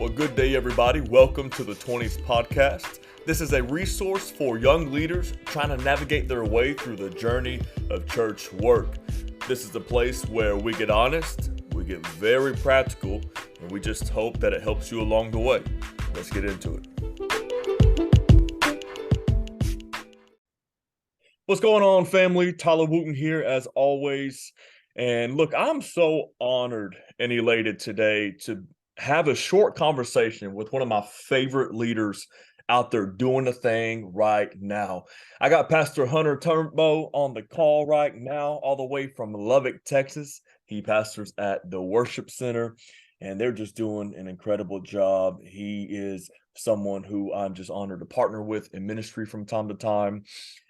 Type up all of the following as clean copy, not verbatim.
Well, good day, everybody. Welcome to the 20s podcast. This is a resource for young leaders trying to navigate their way through the journey of church work. This is the place where we get honest, we get very practical, and we just hope that it helps you along the way. Let's get into it. What's going on, family? Tyler Wooten here, as always. And look, I'm so honored and elated today to have a short conversation with one of my favorite leaders out there doing a thing right now. I got Pastor Hunter Turnbow on the call right now, all the way from Lubbock, Texas. He pastors at the Worship Center, and they're just doing an incredible job. He is someone who I'm just honored to partner with in ministry from time to time.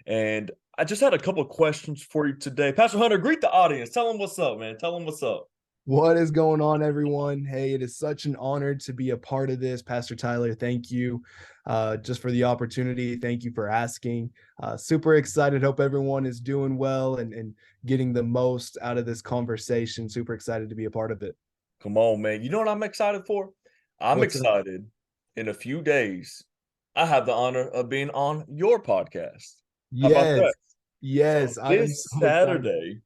And I just had a couple of questions for you today. Pastor Hunter, greet the audience. Tell them what's up, man. Tell them what's up. What is going on, everyone? Hey, it is such an honor to be a part of this. Pastor Tyler, thank you just for the opportunity. Thank you for asking. Super excited. Hope everyone is doing well and getting the most out of this conversation. Super excited to be a part of it. Come on, man. You know what I'm excited for? I'm What's excited. In a few days, I have the honor of being on your podcast. How about Yes, that? yes, So I am this so excited. Saturday,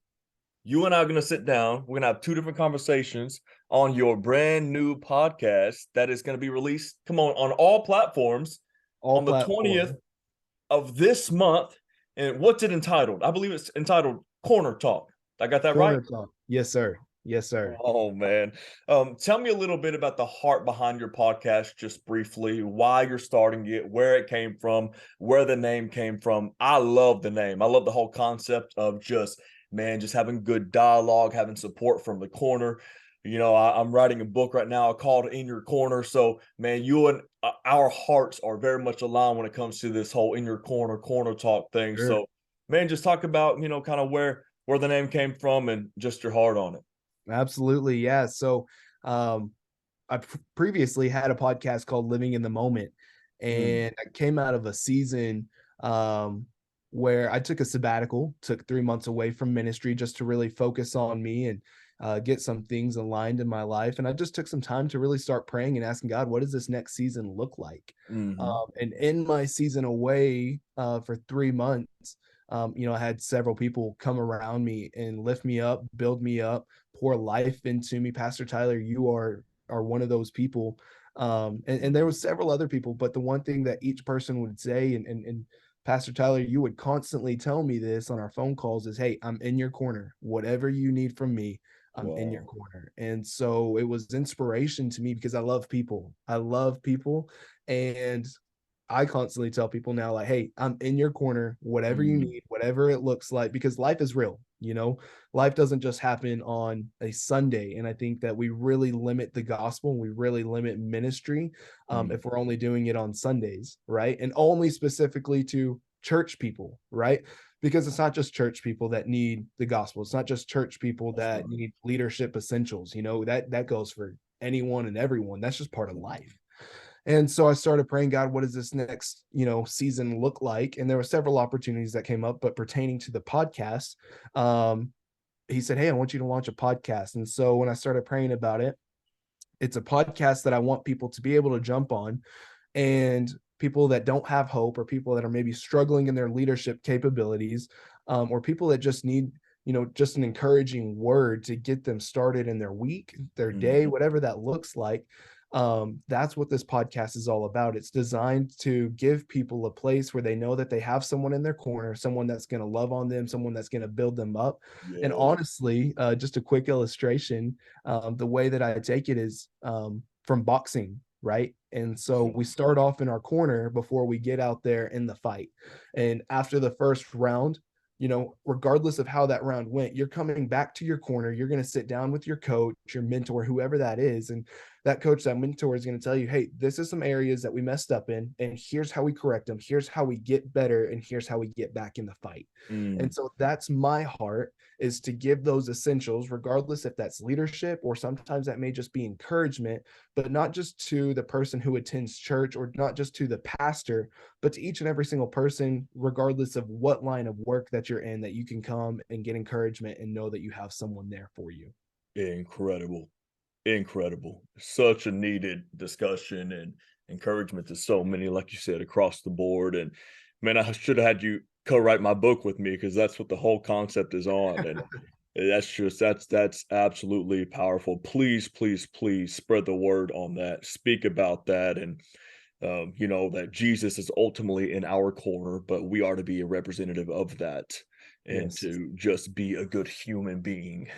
you and I are going to sit down. We're going to have two different conversations on your brand new podcast that is going to be released, come on all platforms All on the platforms. 20th of this month. And what's it entitled? I believe it's entitled Corner Talk. I got that right? Corner Talk. Yes, sir. Yes, sir. Oh, man. Tell me a little bit about the heart behind your podcast, just briefly, why you're starting it, where it came from, where the name came from. I love the name. I love the whole concept of just having good dialogue, having support from the corner. You know, I'm writing a book right now called In Your Corner. So, man, you and our hearts are very much aligned when it comes to this whole In Your corner talk thing. Sure. So, man, just talk about, kind of where the name came from and just your heart on it. Absolutely. Yeah. So, I previously had a podcast called Living in the Moment, Mm, and I came out of a season where I took a sabbatical, took 3 months away from ministry just to really focus on me and get some things aligned in my life. And I just took some time to really start praying and asking God, what does this next season look like? mhm. And in my season away for 3 months, I had several people come around me and lift me up, build me up, pour life into me. Pastor Tyler, you are one of those people. And there was several other people, but the one thing that each person would say, and Pastor Tyler, you would constantly tell me this on our phone calls is, hey, I'm in your corner. Whatever you need from me, I'm in your Wow. corner. And so it was inspiration to me because I love people. I love people. And I constantly tell people now, like, hey, I'm in your corner, whatever you Mm, need, whatever it looks like, because life is real. Life doesn't just happen on a Sunday. And I think that we really limit the gospel and we really limit ministry mm, if we're only doing it on Sundays, right? And only specifically to church people, right? Because it's not just church people that need the gospel. It's not just church people that's that right. need leadership essentials. That goes for anyone and everyone. That's just part of life. And so I started praying, God, what does this next, season look like? And there were several opportunities that came up, but pertaining to the podcast, he said, hey, I want you to launch a podcast. And so when I started praying about it, it's a podcast that I want people to be able to jump on, and people that don't have hope, or people that are maybe struggling in their leadership capabilities, or people that just need, just an encouraging word to get them started in their week, their day, Mhm, whatever that looks like. That's what this podcast is all about. It's designed to give people a place where they know that they have someone in their corner, someone that's going to love on them, someone that's going to build them up. And yeah. honestly, just a quick illustration, the way that I take it is from boxing, right? And so we start off in our corner before we get out there in the fight. And after the first round, regardless of how that round went, you're coming back to your corner. You're going to sit down with your coach, your mentor, whoever that is. And that coach, that mentor is going to tell you, hey, this is some areas that we messed up in, and here's how we correct them. Here's how we get better, and here's how we get back in the fight. Mm, And so that's my heart, is to give those essentials, regardless if that's leadership or sometimes that may just be encouragement, but not just to the person who attends church or not just to the pastor, but to each and every single person, regardless of what line of work that you're in, that you can come and get encouragement and know that you have someone there for you. incredible. Incredible. Such a needed discussion and encouragement to so many, like you said, across the board. And man, I should have had you co-write my book with me because that's what the whole concept is on. And that's absolutely powerful. Please, please, please spread the word on that. Speak about that, and that Jesus is ultimately in our corner, but we are to be a representative of that and Yes. to just be a good human being,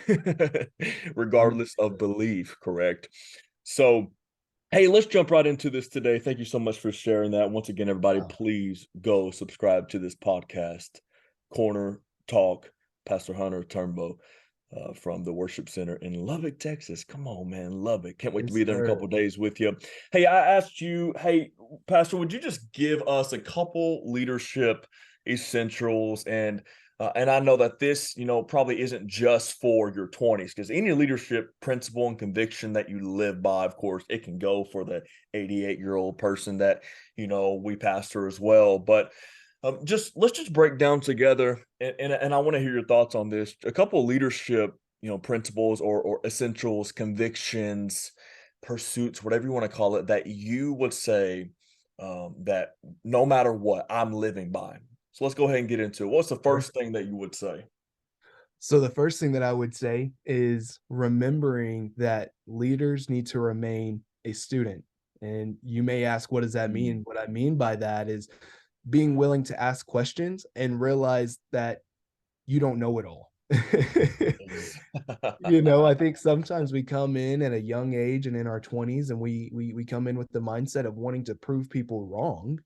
regardless of 100%. belief, correct? So, hey, let's jump right into this today. Thank you so much for sharing that. Once again, everybody, Wow. please go subscribe to this podcast, Corner Talk, Pastor Hunter Turnbow from the Worship Center in Lubbock, Texas. Come on, man, Lubbock. Can't wait to Yes, be there in a couple sir. of days with you. Hey, I asked you, hey, Pastor, would you just give us a couple leadership essentials? And I know that this, probably isn't just for your 20s, because any leadership principle and conviction that you live by, of course, it can go for the 88-year-old person that, we pastor as well. But just let's just break down together, and I want to hear your thoughts on this. A couple of leadership, principles or essentials, convictions, pursuits, whatever you want to call it, that you would say that no matter what, I'm living by. So let's go ahead and get into it. What's the Sure. first thing that you would say? So the first thing that I would say is remembering that leaders need to remain a student. And you may ask, what does that Mm, mean? What I mean by that is being willing to ask questions and realize that you don't know it all. ex- I think sometimes we come in at a young age and in our 20s and we come in with the mindset of wanting to prove people wrong.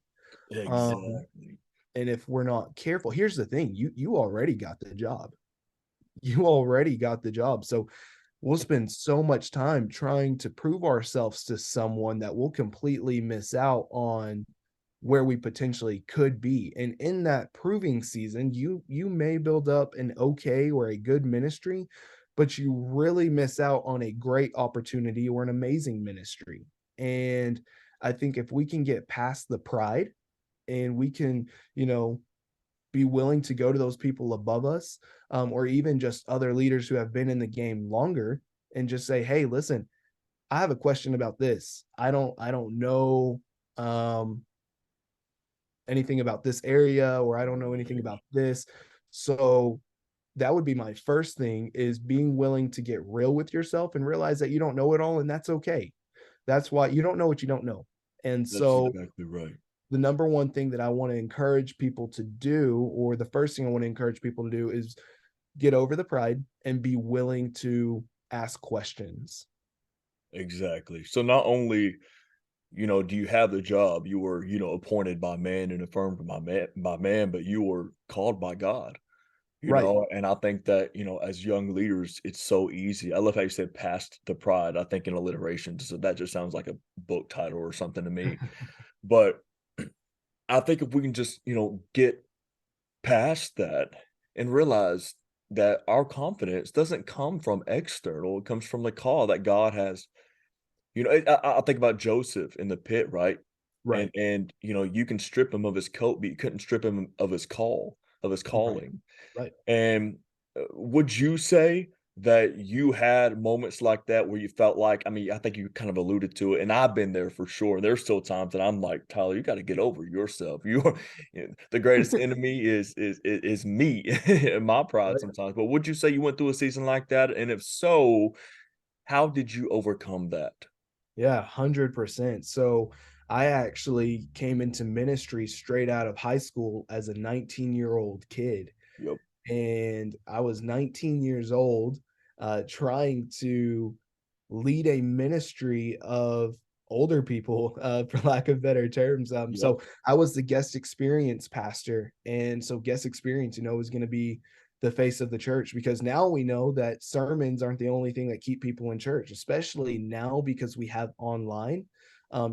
Um, exactly. and if we're not careful, here's the thing, you already got the job. You already got the job. So we'll spend so much time trying to prove ourselves to someone that we'll completely miss out on where we potentially could be. And in that proving season, you may build up an okay or a good ministry, but you really miss out on a great opportunity or an amazing ministry. And I think if we can get past the pride and we can, you know, be willing to go to those people above us, or even just other leaders who have been in the game longer, and just say, "Hey, listen, I have a question about this. I don't know um, anything about this area, or I don't know anything Right. about this." So that would be my first thing, is being willing to get real with yourself and realize that you don't know it all, and that's okay. That's why you don't know what you don't know. And That's so exactly right. the number one thing that I want to encourage people to do, or the first thing I want to encourage people to do, is get over the pride and be willing to ask questions. Exactly. So not only, do you have the job, you were, appointed by man and affirmed by man, but you were called by God. Right. And I think that, as young leaders, it's so easy. I love how you said past the pride. I think in alliteration, so that just sounds like a book title or something to me. But I think if we can just, get past that and realize that our confidence doesn't come from external, it comes from the call that God has. I think about Joseph in the pit, right? Right. And you can strip him of his coat, but you couldn't strip him of his call, of his Right. calling. Right. And, would you say that you had moments like that where you felt like, I mean, I think you kind of alluded to it, and I've been there for sure. There's still times that I'm like, "Tyler, you gotta get over yourself. The greatest enemy is me and my pride Right. sometimes." But would you say you went through a season like that? And if so, how did you overcome that? Yeah, 100%. So I actually came into ministry straight out of high school as a 19-year-old kid. Yep. And I was 19 years old, trying to lead a ministry of older people, for lack of better terms. Yep. So I was the guest experience pastor, and so guest experience, is going to be the face of the church, because now we know that sermons aren't the only thing that keep people in church, especially now because we have online.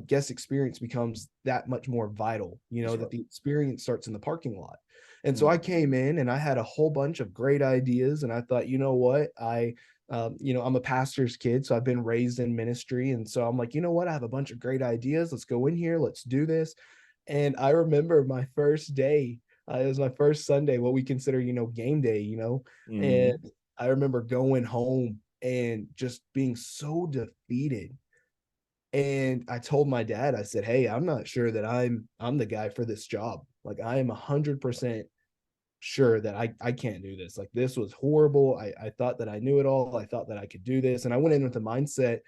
Guest experience becomes that much more vital. That's That right. the experience starts in the parking lot. And so I Mm, came in and I had a whole bunch of great ideas, and I thought, you know what, I'm a pastor's kid, so I've been raised in ministry. And so I'm like, you know what? I have a bunch of great ideas. Let's go in here. Let's do this. And I remember my first day, it was my first Sunday, what we consider, game day, and mhm. I remember going home and just being so defeated. And I told my dad, I said, "Hey, I'm not sure that I'm the guy for this job. Like I am 100% sure that I can't do this. Like this was horrible. I thought that I knew it all. I thought that I could do this." And I went in with the mindset,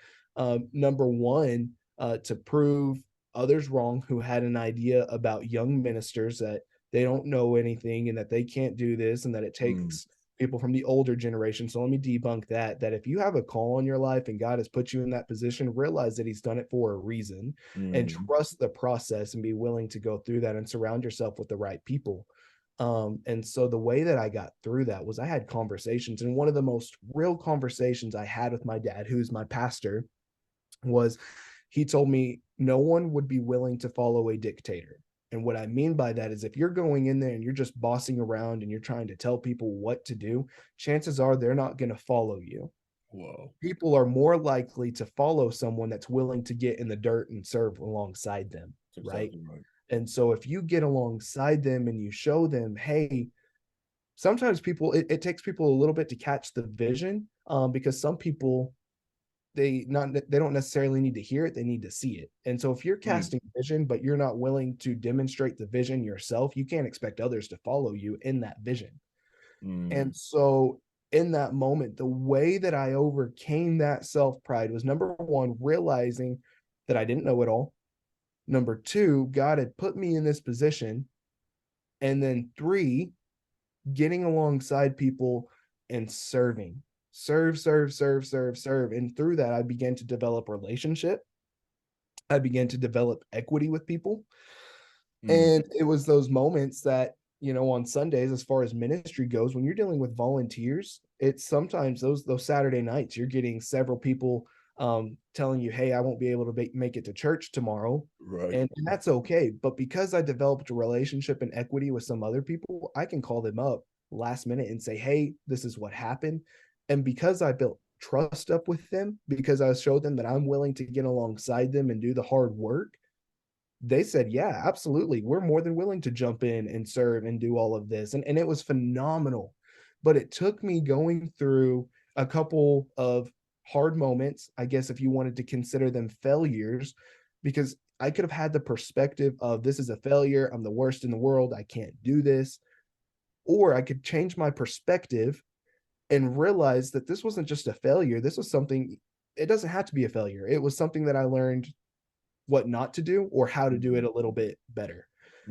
number one, to prove others wrong who had an idea about young ministers that they don't know anything and that they can't do this and that it Mm, takes people from the older generation. So let me debunk that if you have a call in your life and God has put you in that position, realize that he's done it for a reason and mm, trust the process and be willing to go through that and surround yourself with the right people. And so the way that I got through that was I had conversations. And one of the most real conversations I had with my dad, who's my pastor, was he told me no one would be willing to follow a dictator. And what I mean by that is if you're going in there and you're just bossing around and you're trying to tell people what to do, chances are they're not going to follow you. whoa. People are more likely to follow someone that's willing to get in the dirt and serve alongside them, That's right? exactly right. And so if you get alongside them and you show them, hey, sometimes people it takes people a little bit to catch the vision, because some people they don't necessarily need to hear it, they need to see it. And so if you're Mm, casting vision but you're not willing to demonstrate the vision yourself, you can't expect others to follow you in that vision. mm, And so in that moment, the way that I overcame that self pride was, number one, realizing that I didn't know it all. Number two, God had put me in this position. And then three, getting alongside people and serving. Serve. And through that, I began to develop relationship. I began to develop equity with people. mm, And it was those moments that, on Sundays, as far as ministry goes, when you're dealing with volunteers, it's sometimes those Saturday nights, you're getting several people telling you, "Hey, I won't be able to make it to church tomorrow." right. And that's okay. But because I developed a relationship and equity with some other people, I can call them up last minute and say, "Hey, this is what happened." And because I built trust up with them, because I showed them that I'm willing to get alongside them and do the hard work, they said, "Yeah, absolutely. We're more than willing to jump in and serve and do all of this." And it was phenomenal. But it took me going through a couple of hard moments, I guess, if you wanted to consider them failures, because I could have had the perspective of this is a failure. I'm the worst in the world. I can't do this. Or I could change my perspective and realize that this wasn't just a failure. This was something, it doesn't have to be a failure. It was something that I learned what not to do or how to do it Mhm, a little bit better.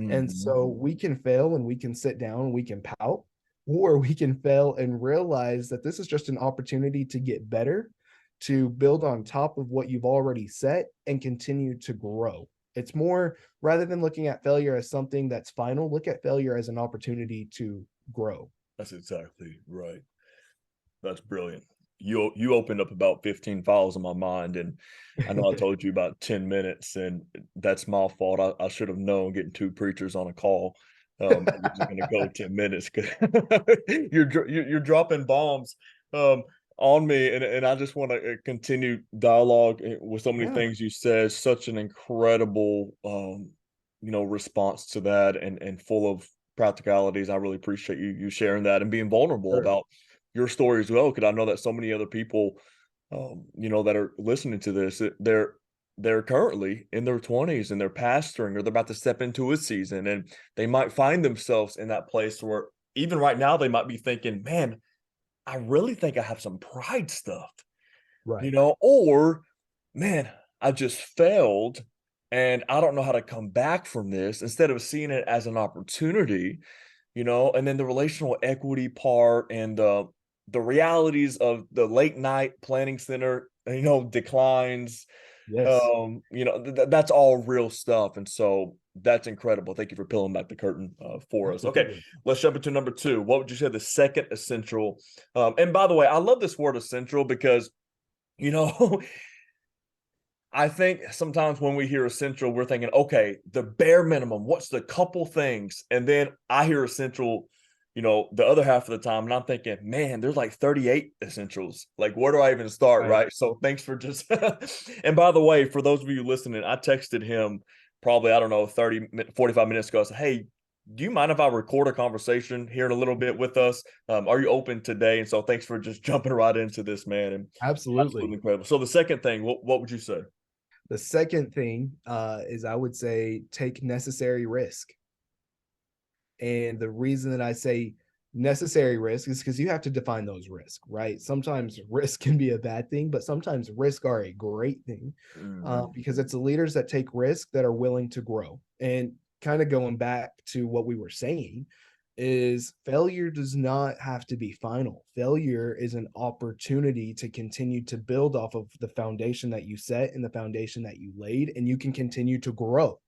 And mhm. so we can fail and we can sit down and we can pout, or we can fail and realize that this is just an opportunity to get better, to build on top of what you've already set and continue to grow. It's more, rather than looking at failure as something that's final, look at failure as an opportunity to grow. That's exactly right. That's brilliant. You opened up about 15 files in my mind, and I know I told you about 10 minutes, and that's my fault. I should have known getting two preachers on a call. It was just going to go 10 minutes because you're dropping bombs um, on me, and I just want to continue dialogue with so many Yeah, things you said. Such an incredible response to that, and full of practicalities. I really appreciate you sharing that and being vulnerable sure. about your story as well, because I know that so many other people, that are listening to this, they're currently in their 20s and they're pastoring or they're about to step into a season, and they might find themselves in that place where even right now they might be thinking, "Man, I really think I have some pride stuff," Right. or "Man, I just failed and I don't know how to come back from this," instead of seeing it as an opportunity. And then the relational equity part and the realities of the late night planning center, declines. Yes. That's all real stuff, and so that's incredible. Thank you for peeling back the curtain for us. Okay, Absolutely. let's jump into number two. What would you say the second essential? And by the way, I love this word essential because you know I think sometimes when we hear essential, we're thinking, okay, the bare minimum. What's the couple things? And then I hear essential, the other half of the time, and I'm thinking, man, there's like 38 essentials. Like, where do I even start? Right. Right. So thanks for just, and by the way, for those of you listening, I texted him probably, I don't know, 45 minutes ago. I said, hey, do you mind if I record a conversation here in a little bit with us? Are you open today? And so thanks for just jumping right into this, man. And absolutely Absolutely. incredible. So the second thing, what would you say? The second thing is I would say take necessary risk. And the reason that I say necessary risk is because you have to define those risks, right? Sometimes risk can be a bad thing, but sometimes risk are a great thing Mhm. because it's the leaders that take risk that are willing to grow. And kind of going back to what we were saying is failure does not have to be final. Failure is an opportunity to continue to build off of the foundation that you set and the foundation that you laid, and you can continue to grow.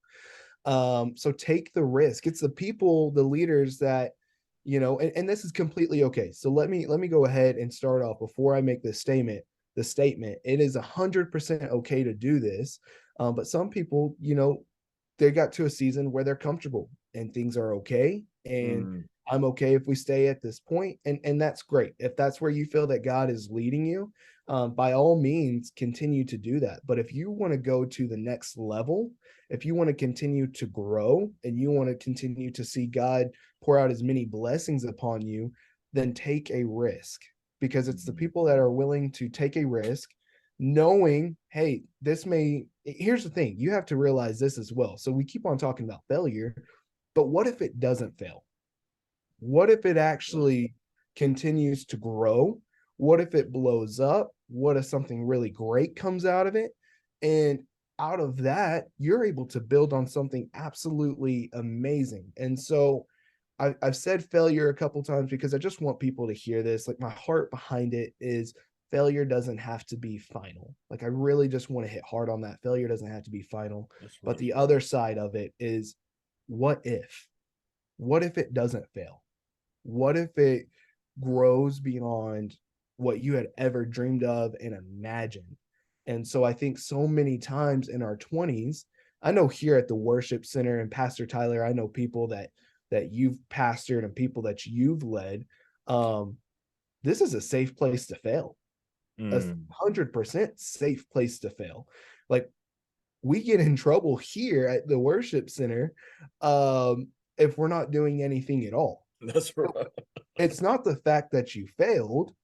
So take the risk. It's the people, the leaders that, and this is completely okay. So let me go ahead and start off before I make this statement. The statement, it is 100% okay to do this. But some people, they got to a season where they're comfortable and things are okay. And Mm, I'm okay if we stay at this point, and that's great. If that's where you feel that God is leading you, by all means, continue to do that. But if you want to go to the next level, if you want to continue to grow and you want to continue to see God pour out as many blessings upon you, then take a risk because it's the mm, people that are willing to take a risk, knowing, hey, here's the thing, you have to realize this as well. So we keep on talking about failure, but what if it doesn't fail? What if it actually continues to grow? What if it blows up? What if something really great comes out of it? And out of that, you're able to build on something absolutely amazing. And so I've said failure a couple times because I just want people to hear this. Like my heart behind it is failure doesn't have to be final. Like I really just want to hit hard on that. Failure doesn't have to be final. that's But right. the other side of it is what if? What if it doesn't fail? What if it grows beyond what you had ever dreamed of and imagined? And so I think so many times in our 20s, I know here at the worship center and Pastor Tyler, I know people that you've pastored and people that you've led. Um, this is a safe place to fail, a Mm, 100% safe place to fail. Like we get in trouble here at the worship center if we're not doing anything at all. that's right. It's not the fact that you failed,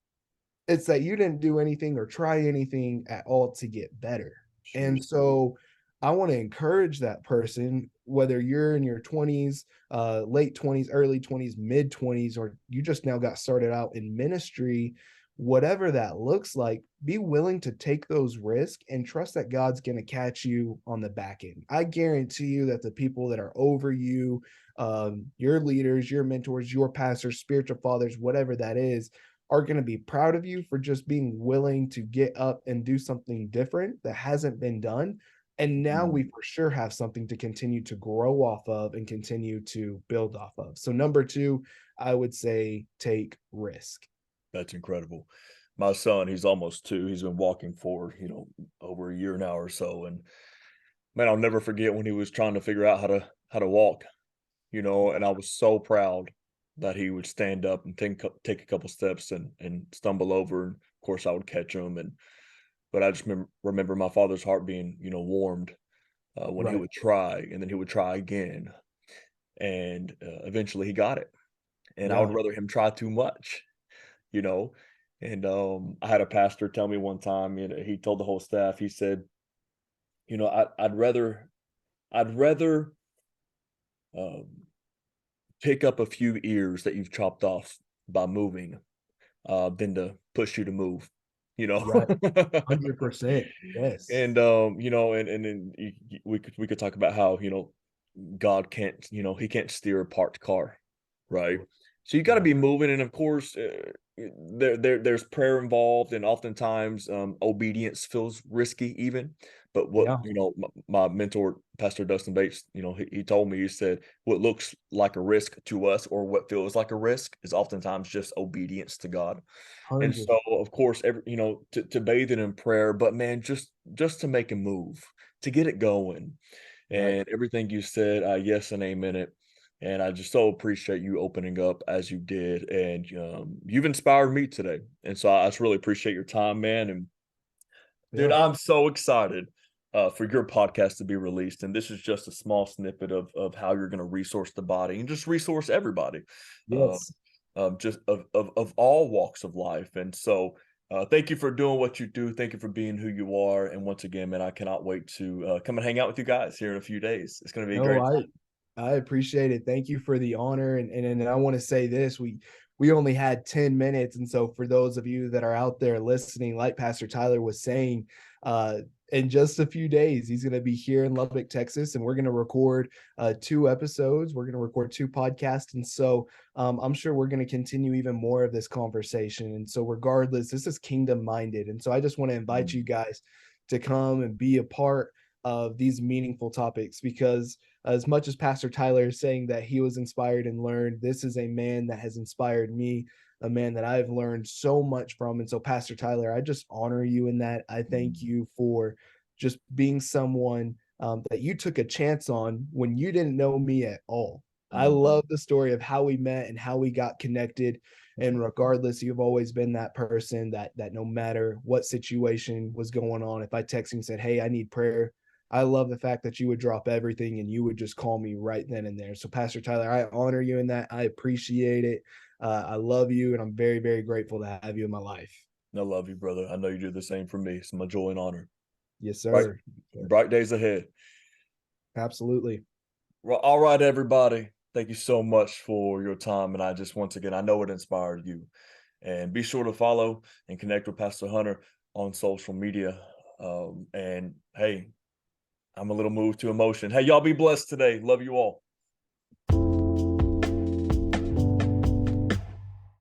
it's that you didn't do anything or try anything at all to get better. And Jeez. so I want to encourage that person, whether you're in your 20s, late 20s, early 20s, mid 20s, or you just now got started out in ministry, whatever that looks like, be willing to take those risks and trust that God's going to catch you on the back end. I guarantee you that the people that are over you, your leaders, your mentors, your pastors, spiritual fathers, whatever that is, are going to be proud of you for just being willing to get up and do something different that hasn't been done. And now we Mm, for sure have something to continue to grow off of and continue to build off of. So, number two, I would say take risk. that's incredible. My son, he's almost 2. He's been walking for, over a year now or so. And man, I'll never forget when he was trying to figure out how to walk, and I was so proud that he would stand up and take a couple steps and stumble over. And of course, I would catch him. But I just remember my father's heart being, warmed when he Right. would try, and then he would try again, and eventually he got it. And I would Yeah. rather him try too much, you know. And I had a pastor tell me one time, he told the whole staff, he said, I'd rather um, pick up a few ears that you've chopped off by moving than to push you to move, you know. Right. 100%. Yes. And and then we could talk about how God can't, he can't steer a parked car, right? So you got to Right. be moving, and of course, there's prayer involved, and oftentimes obedience feels risky, even. But what Yeah. my mentor, Pastor Dustin Bates, he told me, he said, what looks like a risk to us or what feels like a risk is oftentimes just obedience to God. And 100. so, of course, to bathe it in prayer, but man, just to make a move, to get it going, Right. and everything you said, yes and amen it. And I just so appreciate you opening up as you did, and you've inspired me today. And so I just really appreciate your time, man. And dude, Yeah. I'm so excited. for your podcast to be released. And this is just a small snippet of how you're going to resource the body and just resource everybody, uh, Yes. just of all walks of life. And so, thank you for doing what you do. Thank you for being who you are. And once again, man, I cannot wait to come and hang out with you guys here in a few days. It's going to be a No, great I appreciate it. Thank you for the honor. And I want to say this, we only had 10 minutes. And so for those of you that are out there listening, like Pastor Tyler was saying, uh, in just a few days, he's going to be here in Lubbock, Texas, and we're going to record 2 episodes. We're going to record 2 podcasts. And so I'm sure we're going to continue even more of this conversation. And so regardless, this is kingdom minded. And so I just want to invite you time. guys to come and be a part of these meaningful topics, because as much as Pastor Tyler is saying that he was inspired and learned, this is a man that has inspired me, a man that I've learned so much from. And so, Pastor Tyler, I just honor you in that. I thank you for just being someone that you took a chance on when you didn't know me at all. I Mhm. love the story of how we met and how we got connected. And regardless, you've always been that person that no matter what situation was going on, if I text you and said, "Hey, I need prayer," I love the fact that you would drop everything and you would just call me right then and there. So, Pastor Tyler, I honor you in that. I appreciate it. I love you, and I'm very, very grateful to have you in my life. I love you, brother. I know you do the same for me. It's my joy and honor. Yes, Bright, sir. bright days ahead. Absolutely. Well, all right, everybody. Thank you so much for your time. And I just, once again, I know it inspired you. And be sure to follow and connect with Pastor Hunter on social media. And hey, I'm a little moved to emotion. Hey, y'all be blessed today. Love you all.